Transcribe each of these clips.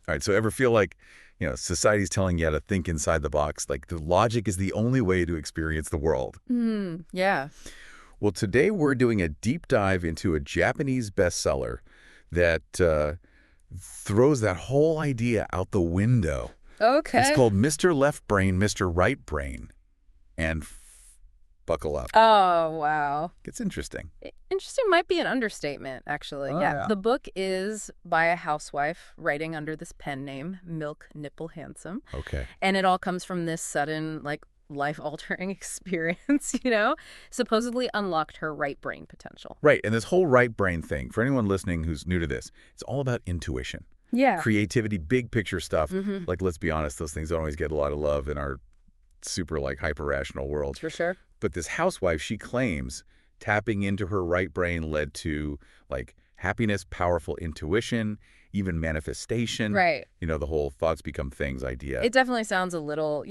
All right, so ever feel like, society's telling you how to think inside the box, like the logic is the only way to experience the world? Yeah. Well, today we're doing a deep dive into a Japanese bestseller that throws that whole idea out the window. It's Okay. called Mr. Left Brain, Mr. Right Brain. And buckle up. Oh, wow. It's interesting. Interesting might be an understatement, actually. Oh, Yeah. yeah. The book is by a housewife writing under this pen name, Milk Nipple Handsome. Okay. And it all comes from this sudden, like, life-altering experience, supposedly unlocked her right brain potential. Right, and this whole right brain thing, for anyone listening who's new to this, it's all about intuition. Yeah. Creativity, big picture stuff. Mm-hmm. Like, let's be honest, those things don't always get a lot of love in our super, like, hyper-rational world. For sure. But this housewife, she claims tapping into her right brain led to, like, happiness, powerful intuition, even manifestation. Right. The whole thoughts become things idea. It definitely sounds a little,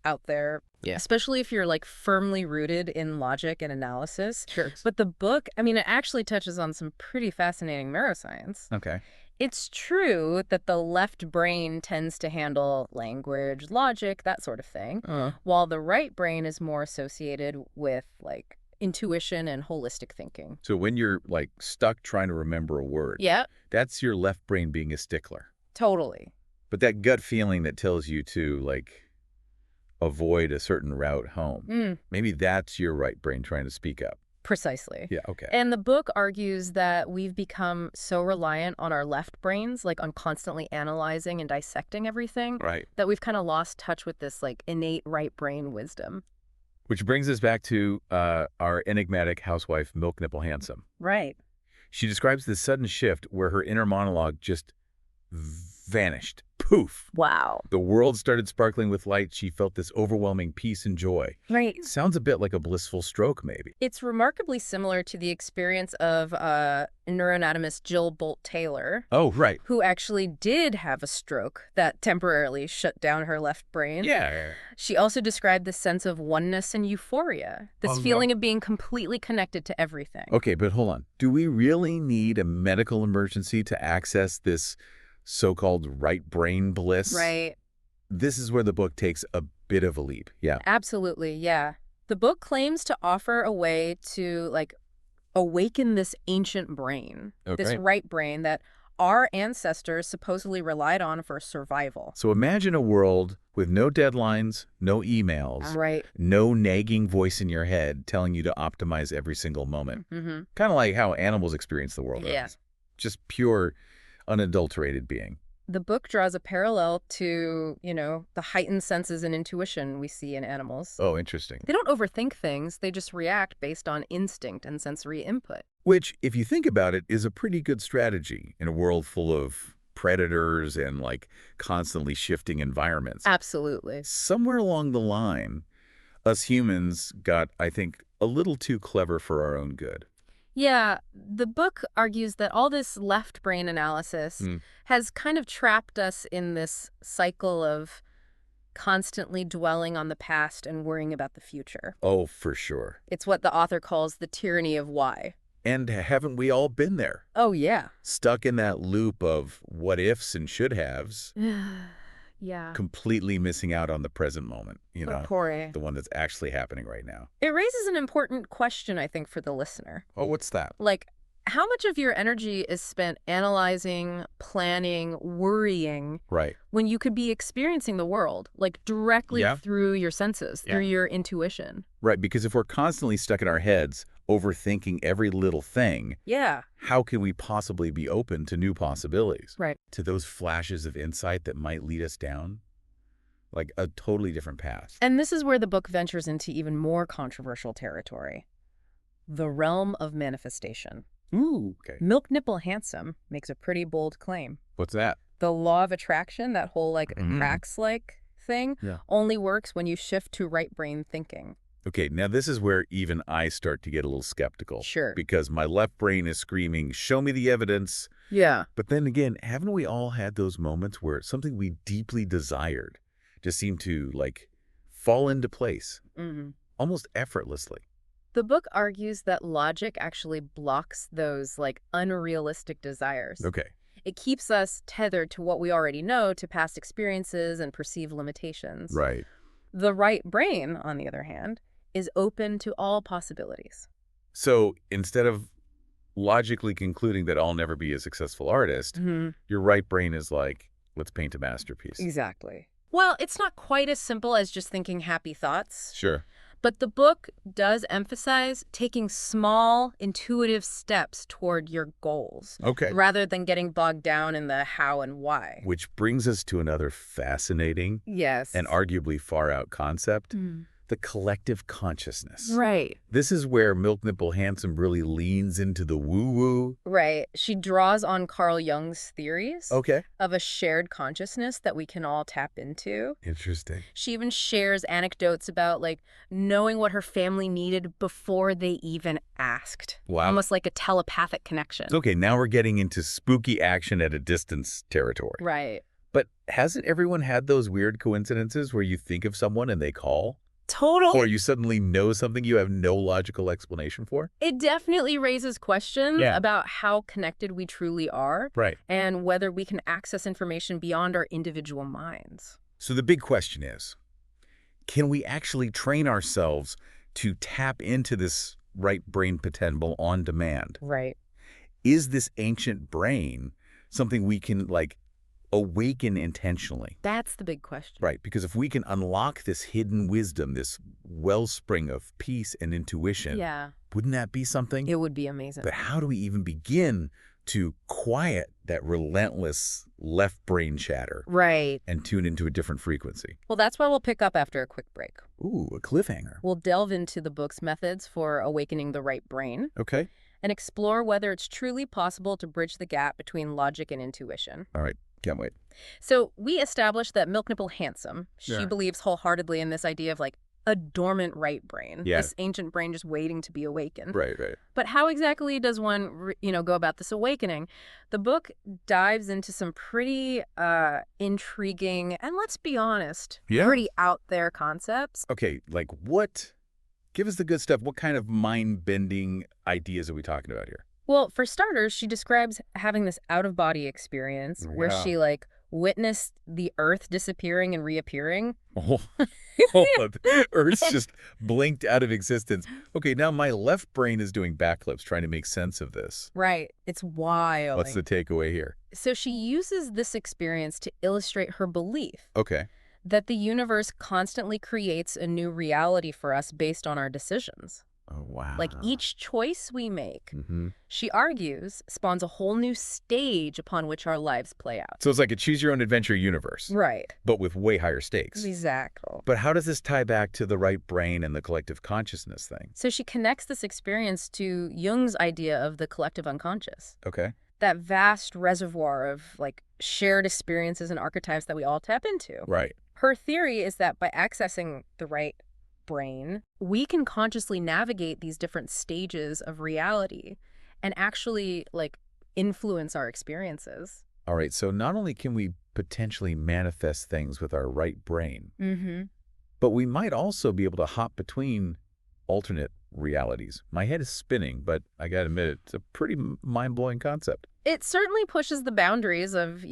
out there. Yeah. Especially if you're, like, firmly rooted in logic and analysis. Sure. But the book, it actually touches on some pretty fascinating neuroscience. Okay. It's true that the left brain tends to handle language, logic, that sort of thing, while the right brain is more associated with, like, intuition and holistic thinking. So when you're, like, stuck trying to remember a word, Yeah, that's your left brain being a stickler. totally. But that gut feeling that tells you to, like, avoid a certain route home, maybe that's your right brain trying to speak up. Precisely. Yeah, okay. And the book argues that we've become so reliant on our left brains, like on constantly analyzing and dissecting everything, Right. that we've kind of lost touch with this, like, innate right brain wisdom. Which brings us back to our enigmatic housewife, Milk Nipple Handsome. Right. She describes this sudden shift where her inner monologue just vanished. Poof. Wow. The world started sparkling with light. She felt this overwhelming peace and joy. Right. Sounds a bit like a blissful stroke, maybe. It's remarkably similar to the experience of neuroanatomist Jill Bolt Taylor, Oh, right. who actually did have a stroke that temporarily shut down her left brain. Yeah. She also described this sense of oneness and euphoria, this feeling of being completely connected to everything. Okay, but hold on. Do we really need a medical emergency to access this so-called right brain bliss? Right. This is where the book takes a bit of a leap. Yeah. Absolutely, yeah. The book claims to offer a way to, like, awaken this ancient brain, this Okay. right brain that our ancestors supposedly relied on for survival. So imagine a world with no deadlines, no emails, Right. no nagging voice in your head telling you to optimize every single moment. Mm-hmm. Kind of like how animals experience the world. Yeah. Just pure, unadulterated being. The book draws a parallel to, the heightened senses and intuition we see in animals. Oh, interesting. They don't overthink things, they just react based on instinct and sensory input. Which, if you think about it, is a pretty good strategy in a world full of predators and, like, constantly shifting environments. Absolutely. Somewhere along the line, us humans got, I think, a little too clever for our own good. Yeah, the book argues that all this left brain analysis has kind of trapped us in this cycle of constantly dwelling on the past and worrying about the future. Oh, for sure. It's what the author calls the tyranny of why. And haven't we all been there? Oh, yeah. Stuck in that loop of what ifs and should haves, Yeah. completely missing out on the present moment, Poor. the one that's actually happening right now. It raises an important question, I think, for the listener. Oh, what's that? Like, how much of your energy is spent analyzing, planning, worrying, Right. when you could be experiencing the world, like, directly Yeah. through your senses, through your intuition? Right, because if we're constantly stuck in our heads, overthinking every little thing, Yeah. how can we possibly be open to new possibilities? Right. To those flashes of insight that might lead us down, like, a totally different path. And this is where the book ventures into even more controversial territory. The realm of manifestation. Ooh. Okay. Milk Nipple Handsome makes a pretty bold claim. What's that? The law of attraction, that whole, like, attracts-like thing, only works when you shift to right brain thinking. Okay, now this is where even I start to get a little skeptical. Sure. Because my left brain is screaming, show me the evidence. Yeah. But then again, haven't we all had those moments where something we deeply desired just seemed to, like, fall into place, almost effortlessly? The book argues that logic actually blocks those, like, unrealistic desires. Okay. It keeps us tethered to what we already know, to past experiences and perceived limitations. Right. The right brain, on the other hand, is open to all possibilities. So instead of logically concluding that I'll never be a successful artist, Mm-hmm. your right brain is like, let's paint a masterpiece. Exactly. Well, it's not quite as simple as just thinking happy thoughts. Sure. But the book does emphasize taking small, intuitive steps toward your goals. Okay. Rather than getting bogged down in the how and why. Which brings us to another fascinating Yes. and arguably far-out concept, Mm. the collective consciousness. Right. This is where Milk Nipple Handsome really leans into the woo-woo. Right. She draws on Carl Jung's theories Okay. of a shared consciousness that we can all tap into. Interesting. She even shares anecdotes about, like, knowing what her family needed before they even asked. Wow. Almost like a telepathic connection. Okay, now we're getting into spooky action at a distance territory. Right. But hasn't everyone had those weird coincidences where you think of someone and they call? Totally. Or you suddenly know something you have no logical explanation for? It definitely raises questions Yeah. about how connected we truly are Right. and whether we can access information beyond our individual minds. So the big question is, can we actually train ourselves to tap into this right brain potential on demand? Right. Is this ancient brain something we can, like, awaken intentionally? That's the big question. Right, because if we can unlock this hidden wisdom, this wellspring of peace and intuition, Yeah. wouldn't that be something? It would be amazing. But how do we even begin to quiet that relentless left brain chatter Right. and tune into a different frequency? Well, that's why we'll pick up after a quick break. Ooh, a cliffhanger. We'll delve into the book's methods for awakening the right brain Okay. and explore whether it's truly possible to bridge the gap between logic and intuition. All right. Can't wait. So we established that Milk Nipple Handsome, she Yeah. believes wholeheartedly in this idea of, like, a dormant right brain. Yeah. This ancient brain just waiting to be awakened. Right, right. But how exactly does one, go about this awakening? The book dives into some pretty intriguing and, let's be honest, Yeah. pretty out there concepts. Okay, like what? Give us the good stuff. What kind of mind-bending ideas are we talking about here? Well, for starters, she describes having this out-of-body experience where Yeah. she, like, witnessed the Earth disappearing and reappearing. Oh, Earth's just blinked out of existence. Okay, now my left brain is doing backflips trying to make sense of this. Right. It's wild. What's the takeaway here? So she uses this experience to illustrate her belief Okay. that the universe constantly creates a new reality for us based on our decisions. Oh, wow. Like each choice we make, Mm-hmm. she argues, spawns a whole new stage upon which our lives play out. So it's like a choose-your-own-adventure universe, Right. but with way higher stakes. Exactly. But how does this tie back to the right brain and the collective consciousness thing? So she connects this experience to Jung's idea of the collective unconscious. Okay. That vast reservoir of, like, shared experiences and archetypes that we all tap into. Right. Her theory is that by accessing the right brain, we can consciously navigate these different stages of reality and actually, like, influence our experiences. All right, so not only can we potentially manifest things with our right brain, Mm-hmm. but we might also be able to hop between alternate realities. My head is spinning, but I gotta admit, it's a pretty mind-blowing concept. It certainly pushes the boundaries of,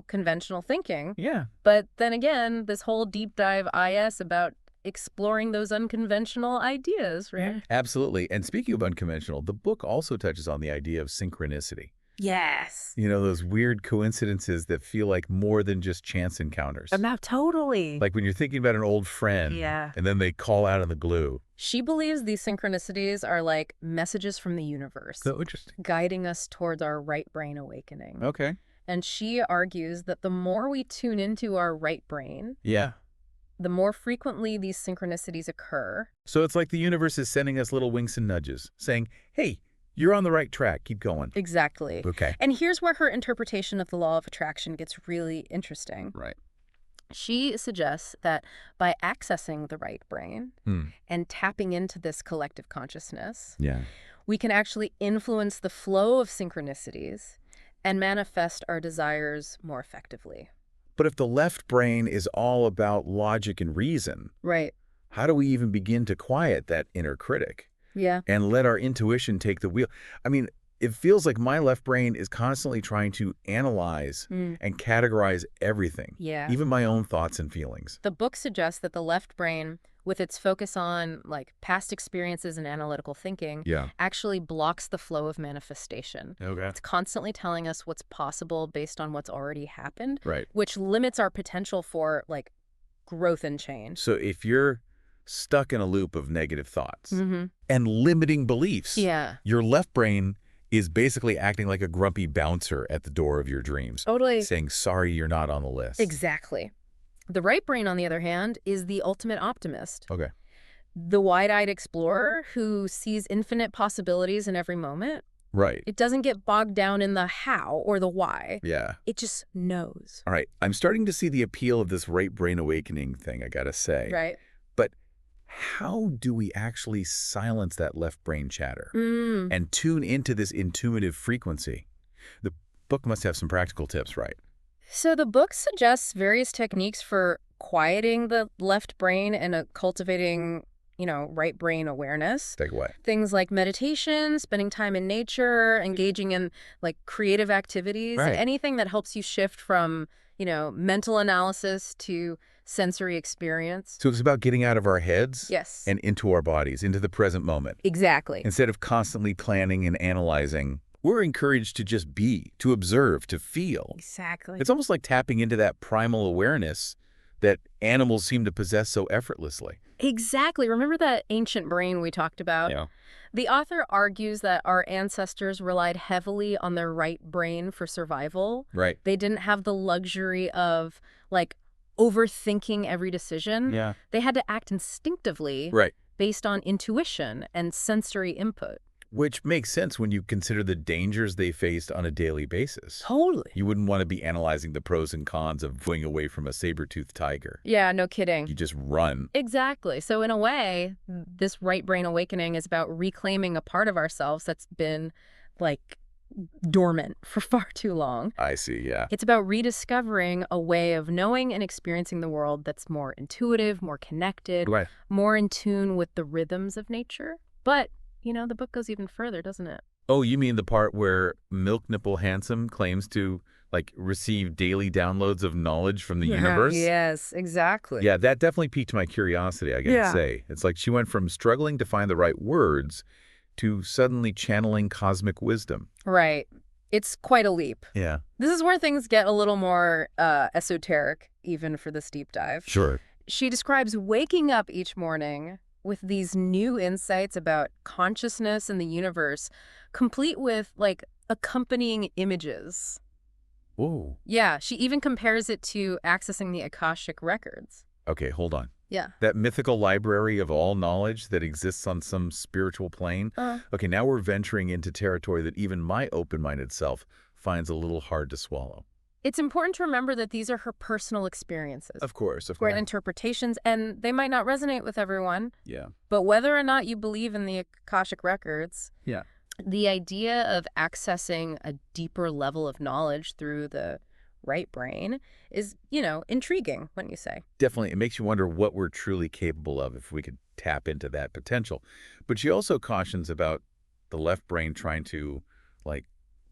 conventional thinking. Yeah. But then again, this whole deep dive IS about exploring those unconventional ideas, right? Absolutely. And speaking of unconventional, the book also touches on the idea of synchronicity. Yes. Those weird coincidences that feel like more than just chance encounters. Now, totally. Like when you're thinking about an old friend, Yeah. and then they call out of the glue. She believes these synchronicities are like messages from the universe, So interesting. guiding us towards our right brain awakening. Okay. And she argues that the more we tune into our right brain, Yeah. the more frequently these synchronicities occur. So it's like the universe is sending us little winks and nudges, saying, hey, you're on the right track. Keep going. Exactly. Okay. And here's where her interpretation of the law of attraction gets really interesting. Right. She suggests that by accessing the right brain Hmm. and tapping into this collective consciousness, Yeah. we can actually influence the flow of synchronicities and manifest our desires more effectively. But if the left brain is all about logic and reason, Right. how do we even begin to quiet that inner critic Yeah. and let our intuition take the wheel? I mean, it feels like my left brain is constantly trying to analyze and categorize everything, Yeah. even my own thoughts and feelings. The book suggests that the left brain, with its focus on like past experiences and analytical thinking, Yeah. actually blocks the flow of manifestation. Okay. It's constantly telling us what's possible based on what's already happened, Right. which limits our potential for like growth and change. So if you're stuck in a loop of negative thoughts Mm-hmm. and limiting beliefs, Yeah. your left brain is basically acting like a grumpy bouncer at the door of your dreams, Totally. saying, sorry, you're not on the list. Exactly. The right brain, on the other hand, is the ultimate optimist. Okay. The wide-eyed explorer who sees infinite possibilities in every moment. Right. It doesn't get bogged down in the how or the why. Yeah. It just knows. All right. I'm starting to see the appeal of this right brain awakening thing, I gotta say. Right. But how do we actually silence that left brain chatter and tune into this intuitive frequency? The book must have some practical tips, right? So the book suggests various techniques for quieting the left brain and cultivating, right brain awareness. Like what? Things like meditation, spending time in nature, engaging in like creative activities, Right. anything that helps you shift from, mental analysis to sensory experience. So it's about getting out of our heads Yes. and into our bodies, into the present moment. Exactly. Instead of constantly planning and analyzing, we're encouraged to just be, to observe, to feel. Exactly. It's almost like tapping into that primal awareness that animals seem to possess so effortlessly. Exactly. Remember that ancient brain we talked about? Yeah. The author argues that our ancestors relied heavily on their right brain for survival. Right. They didn't have the luxury of, like, overthinking every decision. Yeah. They had to act instinctively Right. based on intuition and sensory input. Which makes sense when you consider the dangers they faced on a daily basis. Totally. You wouldn't want to be analyzing the pros and cons of going away from a saber-toothed tiger. Yeah, no kidding. You just run. Exactly. So in a way, this right brain awakening is about reclaiming a part of ourselves that's been, like, dormant for far too long. I see, yeah. It's about rediscovering a way of knowing and experiencing the world that's more intuitive, more connected, Right. more in tune with the rhythms of nature. But, the book goes even further, doesn't it? Oh, you mean the part where Milk Nipple Handsome claims to, like, receive daily downloads of knowledge from the universe? Yes, exactly. Yeah, that definitely piqued my curiosity, I gotta Yeah. say. It's like she went from struggling to find the right words to suddenly channeling cosmic wisdom. Right. It's quite a leap. Yeah. This is where things get a little more esoteric, even for this deep dive. Sure. She describes waking up each morning with these new insights about consciousness and the universe, complete with, like, accompanying images. Whoa. Yeah, she even compares it to accessing the Akashic records. Okay, hold on. Yeah. That mythical library of all knowledge that exists on some spiritual plane? Okay, now we're venturing into territory that even my open-minded self finds a little hard to swallow. It's important to remember that these are her personal experiences. Of course. Great interpretations, and they might not resonate with everyone. Yeah. But whether or not you believe in the Akashic records, Yeah. the idea of accessing a deeper level of knowledge through the right brain is, intriguing, wouldn't you say? Definitely. It makes you wonder what we're truly capable of if we could tap into that potential. But she also cautions about the left brain trying to, like,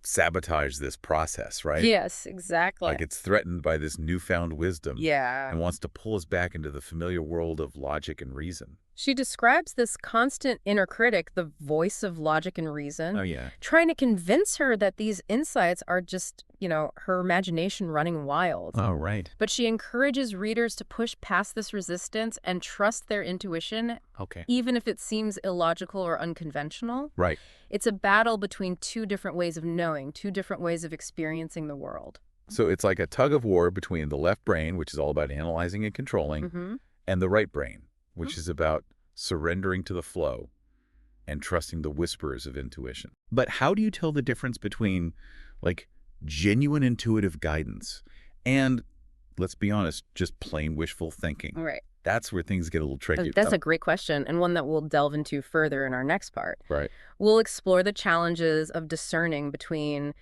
sabotage this process, right? Yes, exactly. Like it's threatened by this newfound wisdom. Yeah. And wants to pull us back into the familiar world of logic and reason. She describes this constant inner critic, the voice of logic and reason, Oh, yeah. trying to convince her that these insights are just, her imagination running wild. Oh, right. But she encourages readers to push past this resistance and trust their intuition, Okay. even if it seems illogical or unconventional. Right. It's a battle between two different ways of knowing, two different ways of experiencing the world. So it's like a tug of war between the left brain, which is all about analyzing and controlling, and the right brain, which is about surrendering to the flow and trusting the whispers of intuition. But how do you tell the difference between, like, genuine intuitive guidance and, let's be honest, just plain wishful thinking? All right. That's where things get a little tricky. That's a great question, and one that we'll delve into further in our next part. Right. We'll explore the challenges of discerning between,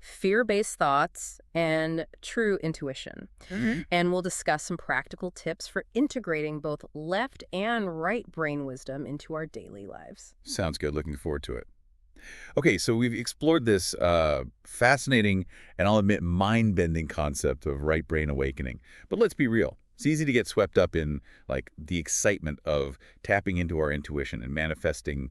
fear-based thoughts and true intuition. And we'll discuss some practical tips for integrating both left and right brain wisdom into our daily lives. Sounds good. Looking forward to it. Okay, so we've explored this fascinating and I'll admit mind-bending concept of right brain awakening. But let's be real. It's easy to get swept up in like the excitement of tapping into our intuition and manifesting,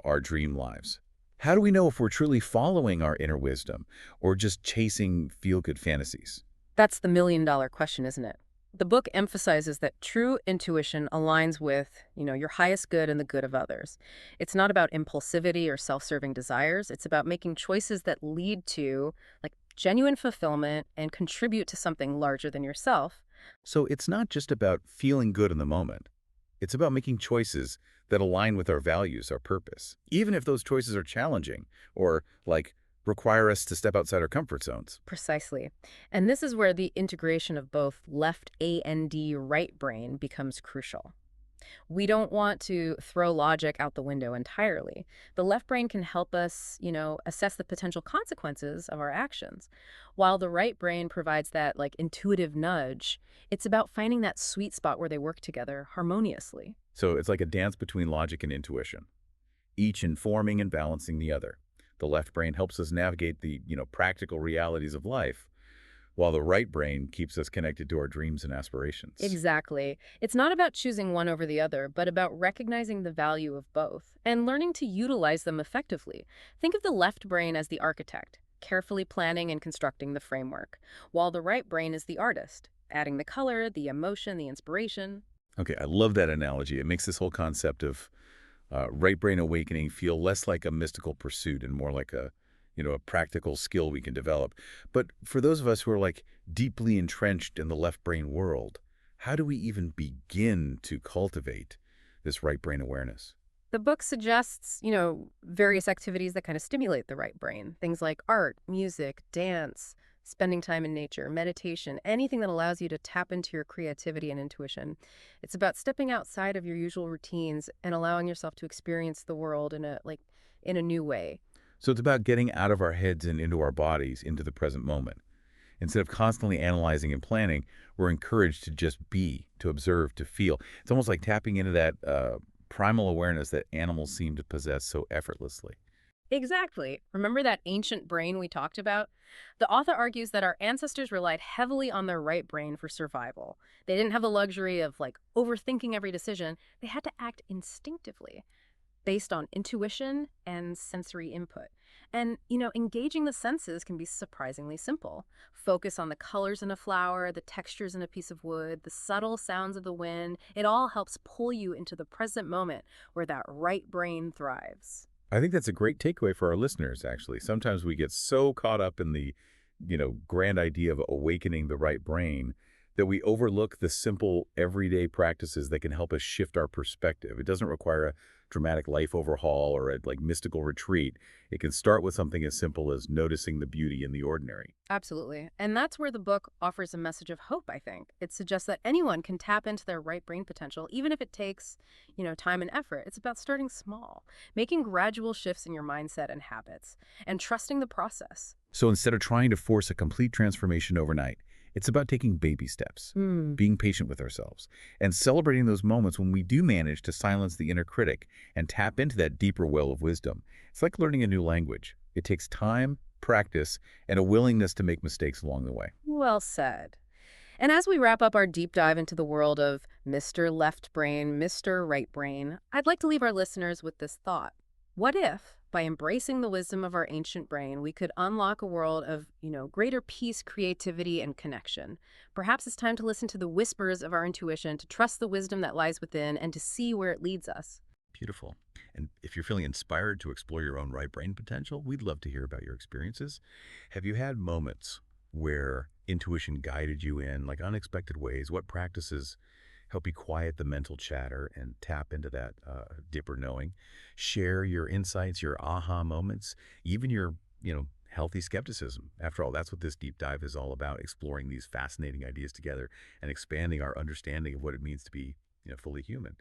our dream lives. How do we know if we're truly following our inner wisdom or just chasing feel-good fantasies? That's the million-dollar question, isn't it? The book emphasizes that true intuition aligns with, your highest good and the good of others. It's not about impulsivity or self-serving desires. It's about making choices that lead to, like, genuine fulfillment and contribute to something larger than yourself. So it's not just about feeling good in the moment. It's about making choices that align with our values, our purpose, even if those choices are challenging or, like, require us to step outside our comfort zones. Precisely. And this is where the integration of both left and right brain becomes crucial. We don't want to throw logic out the window entirely. The left brain can help us, assess the potential consequences of our actions, while the right brain provides that like intuitive nudge. It's about finding that sweet spot where they work together harmoniously. So it's like a dance between logic and intuition, each informing and balancing the other. The left brain helps us navigate the, practical realities of life, while the right brain keeps us connected to our dreams and aspirations. Exactly. It's not about choosing one over the other, but about recognizing the value of both and learning to utilize them effectively. Think of the left brain as the architect, carefully planning and constructing the framework, while the right brain is the artist, adding the color, the emotion, the inspiration. Okay, I love that analogy. It makes this whole concept of right brain awakening feel less like a mystical pursuit and more like a practical skill we can develop. But for those of us who are like deeply entrenched in the left brain world, how do we even begin to cultivate this right brain awareness? The book suggests, various activities that kind of stimulate the right brain. Things like art, music, dance, spending time in nature, meditation, anything that allows you to tap into your creativity and intuition. It's about stepping outside of your usual routines and allowing yourself to experience the world in a new way. So it's about getting out of our heads and into our bodies, into the present moment. Instead of constantly analyzing and planning, we're encouraged to just be, to observe, to feel. It's almost like tapping into that primal awareness that animals seem to possess so effortlessly. Exactly. Remember that ancient brain we talked about? The author argues that our ancestors relied heavily on their right brain for survival. They didn't have the luxury of overthinking every decision. They had to act instinctively, based on intuition and sensory input. And, engaging the senses can be surprisingly simple. Focus on the colors in a flower, the textures in a piece of wood, the subtle sounds of the wind. It all helps pull you into the present moment where that right brain thrives. I think that's a great takeaway for our listeners, actually. Sometimes we get so caught up in the, grand idea of awakening the right brain that we overlook the simple everyday practices that can help us shift our perspective. It doesn't require a dramatic life overhaul or a like mystical retreat. It can start with something as simple as noticing the beauty in the ordinary. Absolutely. And that's where the book offers a message of hope, I think. It suggests that anyone can tap into their right brain potential, even if it takes, time and effort. It's about starting small, making gradual shifts in your mindset and habits, and trusting the process. So instead of trying to force a complete transformation overnight, it's about taking baby steps, Hmm. being patient with ourselves, and celebrating those moments when we do manage to silence the inner critic and tap into that deeper well of wisdom. It's like learning a new language. It takes time, practice, and a willingness to make mistakes along the way. Well said. And as we wrap up our deep dive into the world of Mr. Left Brain, Mr. Right Brain, I'd like to leave our listeners with this thought. What if, by embracing the wisdom of our ancient brain, we could unlock a world of, greater peace, creativity, and connection? Perhaps it's time to listen to the whispers of our intuition, to trust the wisdom that lies within, and to see where it leads us. Beautiful. And if you're feeling inspired to explore your own right brain potential, we'd love to hear about your experiences. Have you had moments where intuition guided you in like unexpected ways? What practices help you quiet the mental chatter and tap into that deeper knowing? Share your insights, your aha moments, even your, healthy skepticism. After all, that's what this deep dive is all about, exploring these fascinating ideas together and expanding our understanding of what it means to be, fully human.